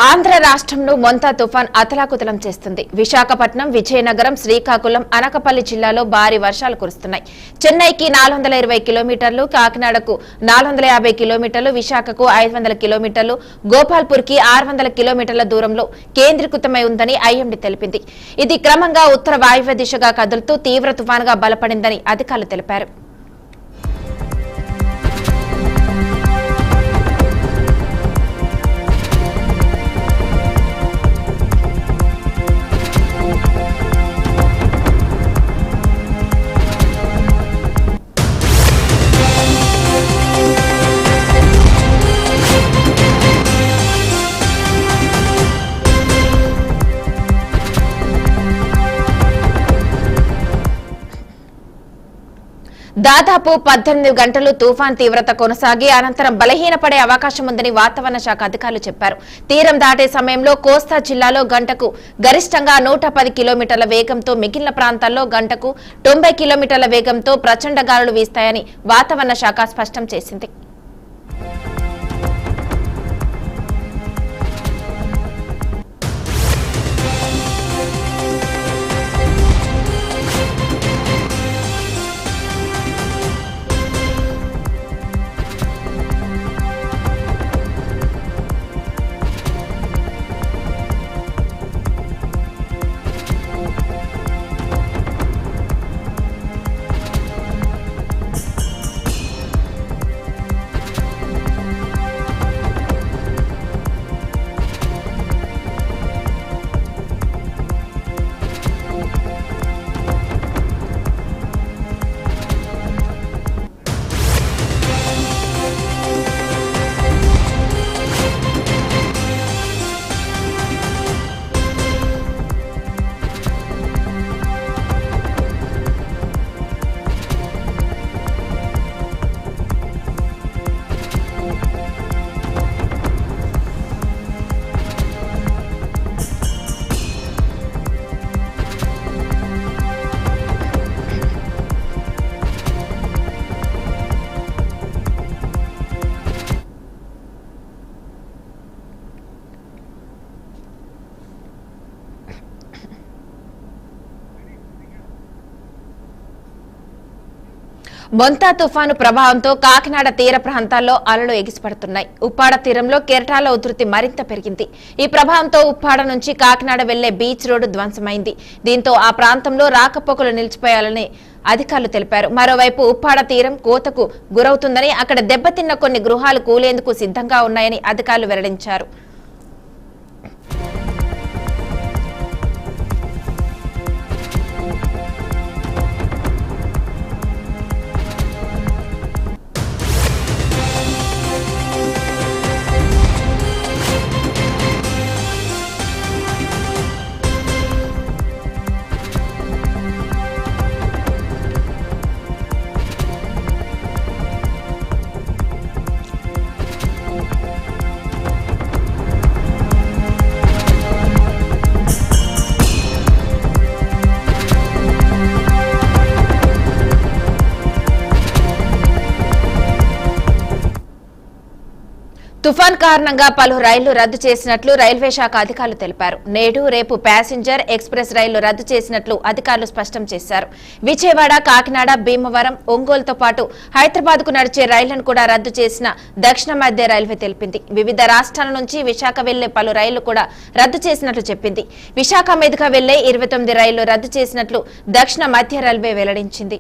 ఆంధ్ర రాష్ట్రంలో మొంతా తుఫాన్ అతలాకుతలం చేస్తుంది. విశాఖపట్నం, విజయనగరం, శ్రీకాకుళం, అనకాపల్లి జిల్లాలో భారీ వర్షాలు కురుస్తున్నాయి. చెన్నైకి 420 కిలోమీటర్లు, కాకినాడకు 450 కిలోమీటర్లు, విశాఖకు 500 కిలోమీటర్లు, గోపాల్పూర్కి 600 కిలోమీటర్ల దూరంలో కేంద్రీకృతమై ఉందని ఐఎండీ తెలిపింది. ఇది క్రమంగా ఉత్తర వాయువ్య దిశగా కదులుతూ తీవ్ర తుఫానుగా బలపడిందని అధికారులు తెలిపారు. దాదాపు 18 గంటలు తుఫాన్ తీవ్రత కొనసాగి అనంతరం బలహీనపడే అవకాశం ఉందని వాతావరణ శాఖ అధికారులు చెప్పారు. తీరం దాటే సమయంలో కోస్తా జిల్లాలో గంటకు గరిష్టంగా 110 కిలోమీటర్ల వేగంతో, మిగిలిన ప్రాంతాల్లో గంటకు 90 కిలోమీటర్ల వేగంతో ప్రచండ గాలులు వీస్తాయని వాతావరణ శాఖ స్పష్టం చేసింది. మొంతా తుఫాను ప్రభావంతో కాకినాడ తీర ప్రాంతాల్లో అలలు ఎగిసిపడుతున్నాయి. ఉప్పాడ తీరంలో కెరటాల ఉధృతి మరింత పెరిగింది. ఈ ప్రభావంతో ఉప్పాడ నుంచి కాకినాడ వెళ్లే బీచ్ రోడ్డు ధ్వంసమైంది. దీంతో ఆ ప్రాంతంలో రాకపోకలు నిలిచిపోయాలని అధికారులు తెలిపారు. మరోవైపు ఉప్పాడ తీరం కోతకు గురవుతుందని, అక్కడ దెబ్బతిన్న కొన్ని గృహాలు కూలేందుకు సిద్ధంగా ఉన్నాయని అధికారులు వెల్లడించారు. తుఫాన్ కారణంగా పలు రైళ్లు రద్దు చేసినట్లు రైల్వే శాఖ అధికారులు తెలిపారు. నేడు, రేపు ప్యాసింజర్, ఎక్స్ప్రెస్ రైళ్లు రద్దు చేసినట్లు అధికారులు స్పష్టం చేశారు. విజయవాడ, కాకినాడ, భీమవరం, ఒంగోలుతో పాటు హైదరాబాద్ కు నడిచే రైళ్లను కూడా రద్దు చేసిన దక్షిణ మధ్య రైల్వే తెలిపింది. వివిధ రాష్ట్రాల నుంచి విశాఖ వెళ్లే పలు రైళ్లు కూడా రద్దు చేసినట్లు చెప్పింది. విశాఖ మీదుగా వెళ్లే 29 రైళ్లు రద్దు చేసినట్లు దక్షిణ మధ్య రైల్వే వెల్లడించింది.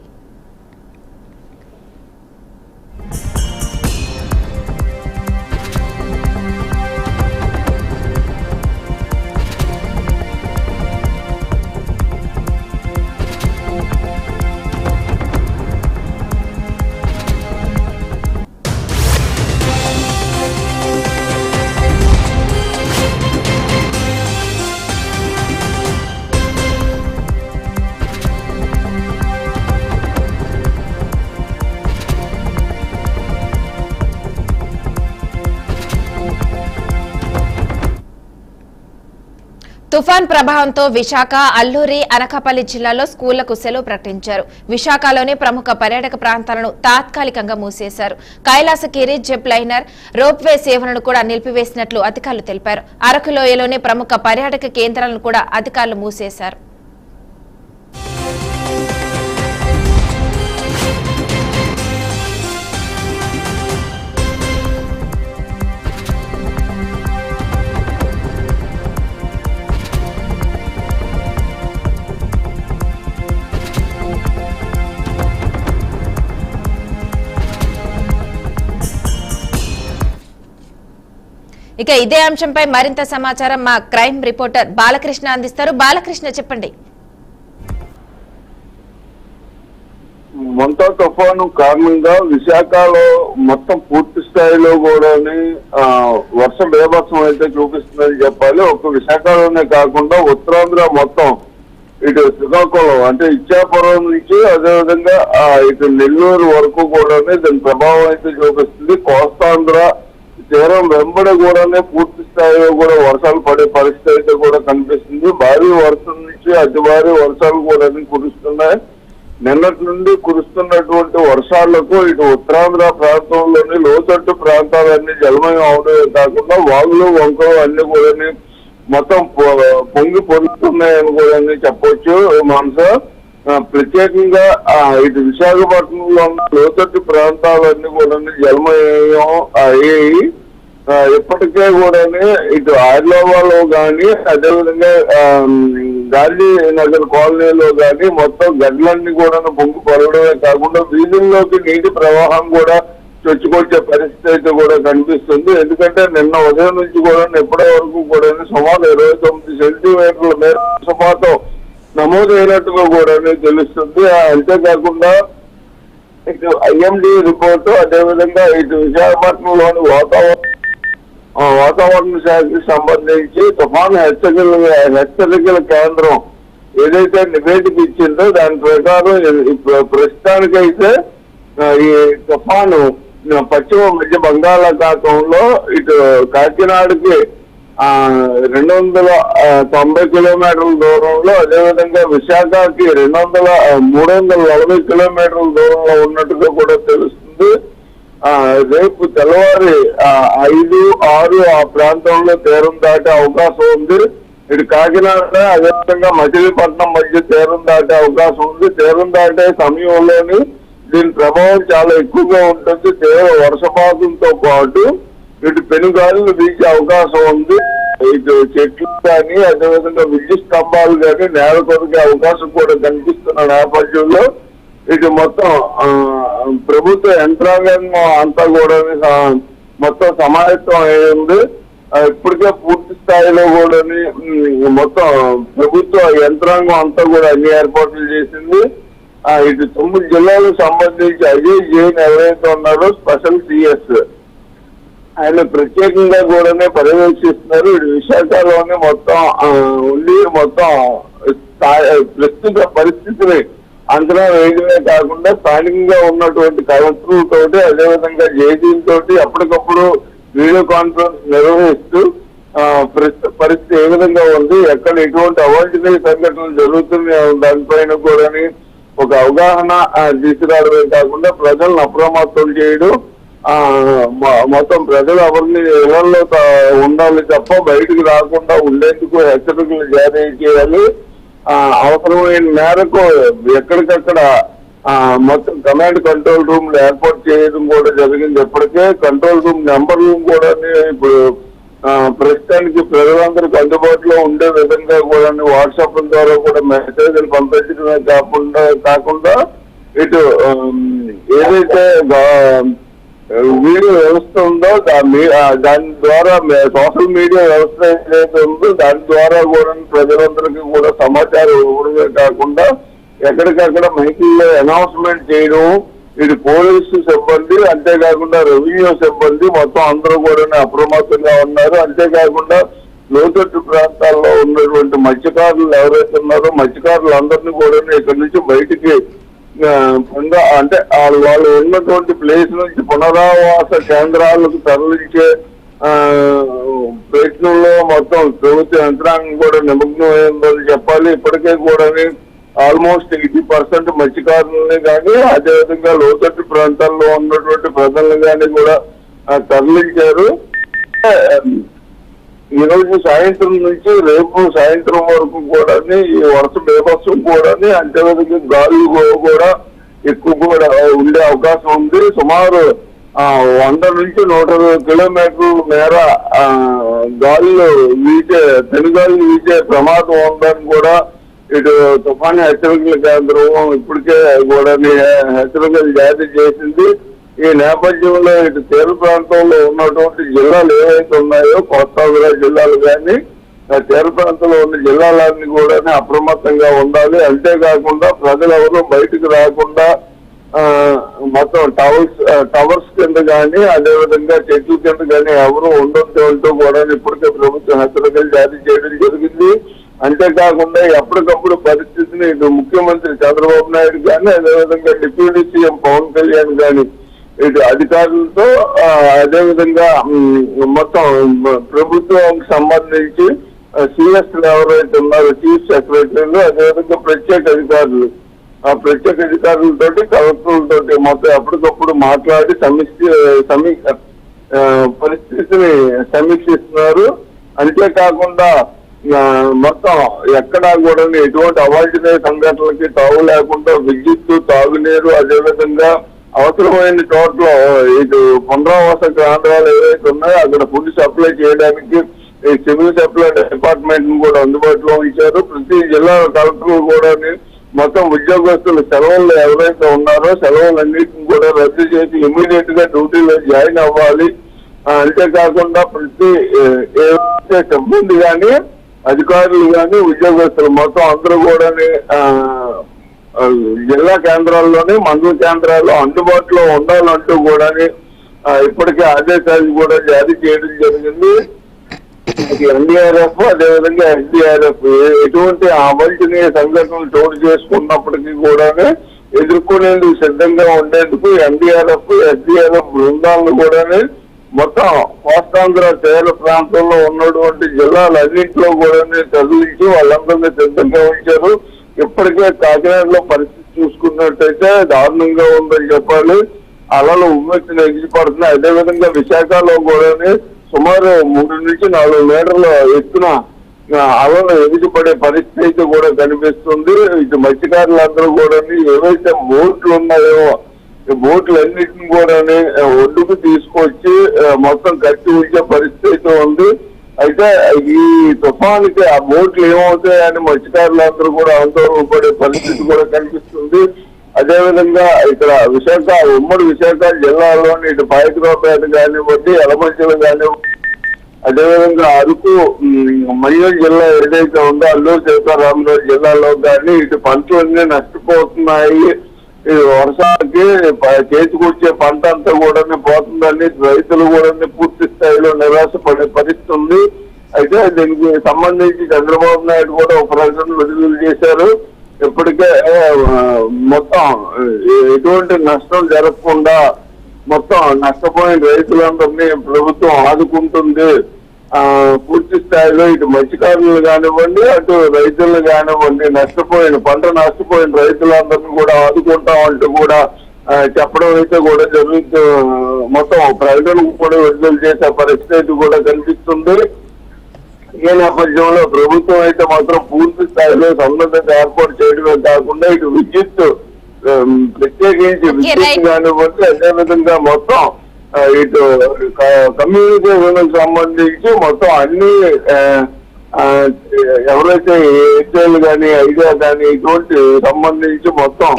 తుఫాన్ ప్రభావంతో విశాఖ, అల్లూరి, అనకాపల్లి జిల్లాలో స్కూళ్లకు సెలవు ప్రకటించారు. విశాఖలోని ప్రముఖ పర్యాటక ప్రాంతాలను తాత్కాలికంగా మూసేశారు. కైలాసగిరి జిప్ లైనర్, రోప్వే సేవలను కూడా నిలిపివేసినట్లు అధికారులు తెలిపారు. అరకు లోయలోని ప్రముఖ పర్యాటక కేంద్రాలను కూడా అధికారులు మూసేశారు. ఇక ఇదే అంశంపై మరింత సమాచారం మా క్రైమ్ రిపోర్టర్ బాలకృష్ణ అందిస్తారు. బాలకృష్ణ, చెప్పండి. మొంతా తుఫాను కారణంగా విశాఖలో మొత్తం పూర్తి స్థాయిలో కూడా వర్ష బీభత్సం అయితే చూపిస్తుందని చెప్పాలి. ఒక విశాఖలోనే కాకుండా ఉత్తరాంధ్ర మొత్తం ఇటు శ్రీకాకుళం అంటే ఇచ్చాపురం నుంచి అదేవిధంగా ఇటు నెల్లూరు వరకు కూడా దాని ప్రభావం అయితే చూపిస్తుంది. కోస్తాంధ్ర తీరం వెంబడి కూడా పూర్తి స్థాయిలో కూడా వర్షాలు పడే పరిస్థితి అయితే కూడా కనిపిస్తుంది. భారీ వర్షం నుంచి అతి భారీ వర్షాలు కూడా కురుస్తున్నాయి. నిన్నటి నుండి కురుస్తున్నటువంటి వర్షాలకు ఇటు ఉత్తరాంధ్ర ప్రాంతంలోని లోతట్టు ప్రాంతాలన్నీ జలమయం అవడమే కాకుండా వాగులు వంకలు అన్ని కూడా మొత్తం పొంగి పొందుతున్నాయని కూడా చెప్పొచ్చు. ప్రత్యేకంగా ఇటు విశాఖపట్నంలో ఉన్న లోతట్టు ప్రాంతాలన్నీ కూడా జలమయం అయ్యాయి. ఇప్పటికే కూడా ఇటు ఆర్లోవాలో కానీ అదేవిధంగా గాంధీ నగర్ కాలనీలో కానీ మొత్తం గడ్లన్నీ కూడా పొంగి పొరగడమే కాకుండా వీధుల్లోకి నీటి ప్రవాహం కూడా చొచ్చుకొచ్చే పరిస్థితి అయితే కూడా కనిపిస్తుంది. ఎందుకంటే నిన్న ఉదయం నుంచి కూడా ఇప్పటి వరకు కూడా సుమారు 29 సెంటీమీటర్ల మేర వర్షపాతం నమోదైనట్టుగా కూడా తెలుస్తుంది. అంతేకాకుండా ఇటు ఐఎండీ రిపోర్టు అదేవిధంగా ఇటు విశాఖపట్నంలోని వాతావరణ శాఖకి సంబంధించి తుఫాను హెచ్చరికల కేంద్రం ఏదైతే నివేదిక ఇచ్చిందో దాని ప్రకారం ప్రస్తుతానికైతే ఈ తుఫాను పశ్చిమ మధ్య బంగాళాఖాతంలో ఇటు కాకినాడకి 290 కిలోమీటర్ల దూరంలో అదేవిధంగా విశాఖకి 340 కిలోమీటర్ల దూరంలో ఉన్నట్టుగా కూడా తెలుస్తుంది. రేపు తెల్లవారి 5, 6 ఆ ప్రాంతంలో తీరం దాటే అవకాశం ఉంది. ఇటు కాకినాడ అదేవిధంగా మచిలీపట్నం మధ్య తీరం దాటే అవకాశం ఉంది. తీరం దాటే సమయంలోని దీని ప్రభావం చాలా ఎక్కువగా ఉంటుంది. తీవ్ర వర్షపాతంతో పాటు ఇటు పెనుగాలులు వీచే అవకాశం ఉంది. ఇటు చెట్లు కానీ అదేవిధంగా విద్యుత్ స్తంభాలు కానీ నేల కొరికే అవకాశం కూడా కనిపిస్తున్న నేపథ్యంలో ఇటు మొత్తం ప్రభుత్వ యంత్రాంగం అంతా కూడా మొత్తం సమాయత్తం అయ్యింది. ఇప్పటికే పూర్తి స్థాయిలో కూడా మొత్తం ప్రభుత్వ యంత్రాంగం అంతా కూడా అన్ని ఏర్పాట్లు చేసింది. ఇటు 9 జిల్లాలకు సంబంధించి అజయ్ జైన్ ఎవరైతే ఉన్నారో స్పెషల్ సిఎస్ ఆయన ప్రత్యేకంగా కూడా పర్యవేక్షిస్తున్నారు. ఇటు విశాఖలోనే మొత్తం ఉండి మొత్తం ప్రస్తుత పరిస్థితిని అంచనా వేయడమే కాకుండా స్థానికంగా ఉన్నటువంటి కలెక్టర్లతోటి అదేవిధంగా జేడీలతోటి అప్పటికప్పుడు వీడియో కాన్ఫరెన్స్ నిర్వహిస్తూ ప్రస్తుత పరిస్థితి ఏ విధంగా ఉంది, ఎక్కడ ఎటువంటి అవాంఛనీయ సంఘటనలు జరుగుతున్నాయి దానిపైన కూడా ఒక అవగాహన తీసుకురావడమే కాకుండా ప్రజలను అప్రమత్తం చేయడం, మొత్తం ప్రజలు ఎవరిని ఇళ్లలో ఉండాలి తప్ప బయటకు రాకుండా ఉండేందుకు హెచ్చరికలు జారీ చేయాలి. అవసరమైన మేరకు ఎక్కడికక్కడ మొత్తం కమాండ్ కంట్రోల్ రూమ్లు ఏర్పాటు చేయడం కూడా జరిగింది. ఇప్పటికే కంట్రోల్ రూమ్ నెంబర్లు కూడా ఇప్పుడు ప్రస్తుతానికి ప్రజలందరికీ అందుబాటులో ఉండే విధంగా కూడా వాట్సాప్ ద్వారా కూడా మెసేజ్లు పంపించడమే కాకుండా ఇటు ఏదైతే వీడియో వ్యవస్థ ఉందో దాని ద్వారా సోషల్ మీడియా వ్యవస్థ ఏదైతే ఉందో దాని ద్వారా కూడా ప్రజలందరికీ కూడా సమాచారం ఇవ్వడమే కాకుండా ఎక్కడికక్కడ మైకిల్లో అనౌన్స్మెంట్ చేయడం, ఇటు పోలీసు సిబ్బంది అంతేకాకుండా రెవెన్యూ సిబ్బంది మొత్తం అందరూ కూడా అప్రమత్తంగా ఉన్నారు. అంతేకాకుండా లోతట్టు ప్రాంతాల్లో ఉన్నటువంటి మత్స్యకారులు ఎవరైతే ఉన్నారో మత్స్యకారులు అందరినీ కూడా ఇక్కడి నుంచి బయటికి అంటే వాళ్ళు ఉన్నటువంటి ప్లేస్ నుంచి పునరావాస కేంద్రాలకు తరలించే ప్రయత్నంలో మొత్తం ప్రభుత్వ యంత్రాంగం కూడా నిమగ్నమైందని చెప్పాలి. ఇప్పటికే కూడా ఆల్మోస్ట్ 80% మత్స్యకారులని కానీ అదేవిధంగా లోతట్టు ప్రాంతాల్లో ఉన్నటువంటి ప్రజలను కానీ కూడా తరలించారు. ఈ రోజు సాయంత్రం నుంచి రేపు సాయంత్రం వరకు కూడా ఈ బేభత్సం కూడా అంతేవిధంగా గాలి కూడా ఎక్కువ కూడా ఉండే అవకాశం ఉంది. సుమారు 100 నుంచి 120 కిలోమీటర్ల మేర గాలులు పెనుగాలు వీచే ప్రమాదం ఉందని కూడా ఇటు తుఫాను హెచ్చరికల కేంద్రం ఇప్పటికే కూడా హెచ్చరికలు జారీ చేసింది. ఈ నేపథ్యంలో ఇటు తీర ప్రాంతంలో ఉన్నటువంటి జిల్లాలు ఏవైతే ఉన్నాయో కోస్తాంధ్ర జిల్లాలు కానీ తీర ప్రాంతంలో ఉన్న జిల్లాలన్నీ కూడా అప్రమత్తంగా ఉండాలి. అంతేకాకుండా ప్రజలు ఎవరు బయటకు రాకుండా మొత్తం టవర్స్ కింద కానీ అదేవిధంగా చెట్ల కింద కానీ ఎవరు ఉండొద్దు కూడా ఇప్పటికే ప్రభుత్వం హెచ్చరికలు జారీ చేయడం జరిగింది. అంతేకాకుండా ఎప్పటికప్పుడు పరిస్థితిని ఇటు ముఖ్యమంత్రి చంద్రబాబు నాయుడు కానీ అదేవిధంగా డిప్యూటీ సీఎం పవన్ కళ్యాణ్ కానీ ఇటు అధికారులతో అదేవిధంగా మొత్తం ప్రభుత్వానికి సంబంధించి సిఎస్ ఎవరైతే ఉన్నారో చీఫ్ సెక్రటరీలు అదేవిధంగా ప్రత్యేక అధికారులు ప్రత్యేక అధికారులతోటి కలెక్టర్లతోటి మొత్తం ఎప్పటికప్పుడు మాట్లాడి పరిస్థితిని సమీక్షిస్తున్నారు. అంతేకాకుండా మొత్తం ఎక్కడా కూడా ఎటువంటి అవాంఛనీయ సంఘటనలకి తావు లేకుండా విద్యుత్తు తాగునీరు అదేవిధంగా అవసరమైన చోట్ల ఇటు పునరావాస కేంద్రాలు ఏవైతే ఉన్నాయో అక్కడ ఫుడ్ సప్లై చేయడానికి సివిల్ సప్లై డిపార్ట్మెంట్ కూడా అందుబాటులో ఉంచారు. ప్రతి జిల్లా కలెక్టర్లు కూడా మొత్తం ఉద్యోగస్తులు సెలవులు ఎవరైతే ఉన్నారో సెలవులన్నింటిని కూడా రద్దు చేసి ఇమీడియట్ గా డ్యూటీలో జాయిన్ అవ్వాలి. అంతేకాకుండా ప్రతి ఏవైతే సిబ్బంది కానీ అధికారులు కానీ ఉద్యోగస్తులు మొత్తం అందరూ కూడా జిల్లా కేంద్రాల్లోనే మండల కేంద్రాల్లో అందుబాటులో ఉండాలంటూ కూడా ఇప్పటికే ఆదేశాలు కూడా జారీ చేయడం జరిగింది. ఎన్డీఆర్ఎఫ్ అదేవిధంగా ఎస్డీఆర్ఎఫ్ ఎటువంటి అవాంఛనీయ సంఘటనలు చోటు చేసుకున్నప్పటికీ కూడా ఎదుర్కొనేందుకు సిద్ధంగా ఉండేందుకు ఎన్డీఆర్ఎఫ్ ఎస్డీఆర్ఎఫ్ బృందాలను కూడా మొత్తం కోస్తాంధ్ర తీర ప్రాంతంలో ఉన్నటువంటి జిల్లాలన్నింటిలో కూడా తరలించి వాళ్ళందరినీ సిద్ధంగా ఉంచారు. ఇప్పటికే కాకినాడలో పరిస్థితి చూసుకున్నట్టయితే దారుణంగా ఉందని చెప్పాలి. అలలు ఉమ్మెత్తిన ఎగిసిపడుతున్నాయి. అదేవిధంగా విశాఖలో కూడా సుమారు 3 నుంచి 4 మీటర్ల ఎత్తున అలలు ఎగిసిపడే పరిస్థితి కూడా కనిపిస్తుంది. ఇటు మత్స్యకారులందరూ కూడా ఏవైతే బోట్లు ఉన్నాయో బోట్లన్నింటిని కూడా ఒడ్డుకు తీసుకొచ్చి మొత్తం కట్టి ఉంచే పరిస్థితి ఉంది. అయితే ఈ తుఫానికి ఆ బోట్లు ఏమవుతాయని మత్స్యకారులందరూ కూడా ఆందోళన పడే పరిస్థితి కూడా కనిపిస్తుంది. అదేవిధంగా ఇక్కడ ఉమ్మడి విశాఖ జిల్లాలోని ఇటు పాయకరావుపేట కానివ్వండి ఎలమంచిలు కానివ్వండి అదేవిధంగా అరకు మన్యం జిల్లా ఏదైతే ఉందో అల్లూరు సీతారామరాజు జిల్లాలో కానీ ఇటు పంటలన్నీ నష్టపోతున్నాయి. ఈ వర్షానికి చేతికొచ్చే పంట అంతా కూడా పోతుందని రైతులు కూడా పూర్తి స్థాయిలో నిరాశపడే పరిస్థితి ఉంది. అయితే దీనికి సంబంధించి చంద్రబాబు నాయుడు కూడా ఒక ప్రకటన విడుదల చేశారు. ఇప్పటికే మొత్తం ఎటువంటి నష్టం జరగకుండా మొత్తం నష్టపోయిన రైతులందరినీ ప్రభుత్వం ఆదుకుంటుంది. పూర్తి స్థాయిలో ఇటు మత్స్యకారులు కానివ్వండి అటు రైతులు కానివ్వండి పంట నష్టపోయిన రైతులందరినీ కూడా ఆదుకుంటామంటూ కూడా చెప్పడం అయితే కూడా జరుగుతూ మొత్తం ప్రకటన కూడా విడుదల చేసే పరిస్థితి కూడా కనిపిస్తుంది. ఈ నేపథ్యంలో ప్రభుత్వం అయితే మాత్రం పూర్తి స్థాయిలో సంబంధిత ఏర్పాటు చేయడమే కాకుండా ఇటు విద్యుత్ ప్రత్యేకించి విద్యుత్ కానివ్వండి అదేవిధంగా మొత్తం ఇటు కమ్యూనికేషన్ సంబంధించి మొత్తం అన్ని ఎవరైతే ఎయిర్టెల్ కానీ ఐడియా కానీ ఇటువంటి సంబంధించి మొత్తం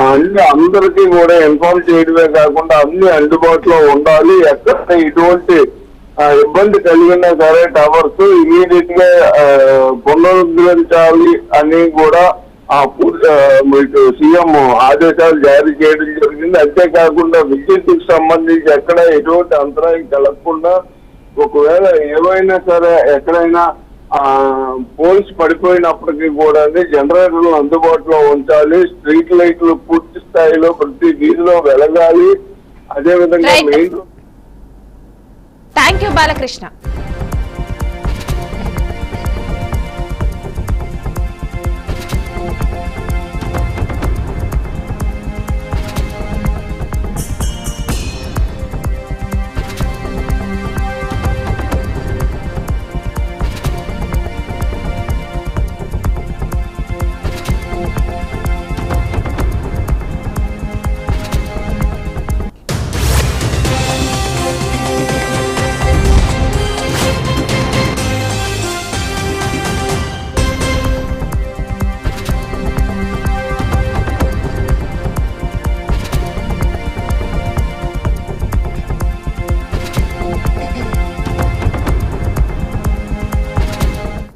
అన్ని అందరికీ కూడా ఇన్ఫార్మ్ చేయడమే కాకుండా అన్ని అందుబాటులో ఉండాలి. ఎక్కడ ఇటువంటి ఇబ్బంది కలిగినా సరే టవర్స్ ఇమీడియట్ గా పునరుద్ధరించాలి అని కూడా మీకు సీఎం ఆదేశాలు జారీ చేయడం జరిగింది. అంతేకాకుండా విద్యుత్కు సంబంధించి ఎక్కడ ఎటువంటి అంతరాయం కలగకుండా ఒకవేళ ఏవైనా సరే ఎక్కడైనా పోల్స్ పడిపోయినప్పటికీ కూడా జనరేటర్లు అందుబాటులో ఉంచాలి. స్ట్రీట్ లైట్లు పూర్తి స్థాయిలో ప్రతి వీధిలో వెలగాలి. అదేవిధంగా మెయిన్ థ్యాంక్ యూ బాలకృష్ణ.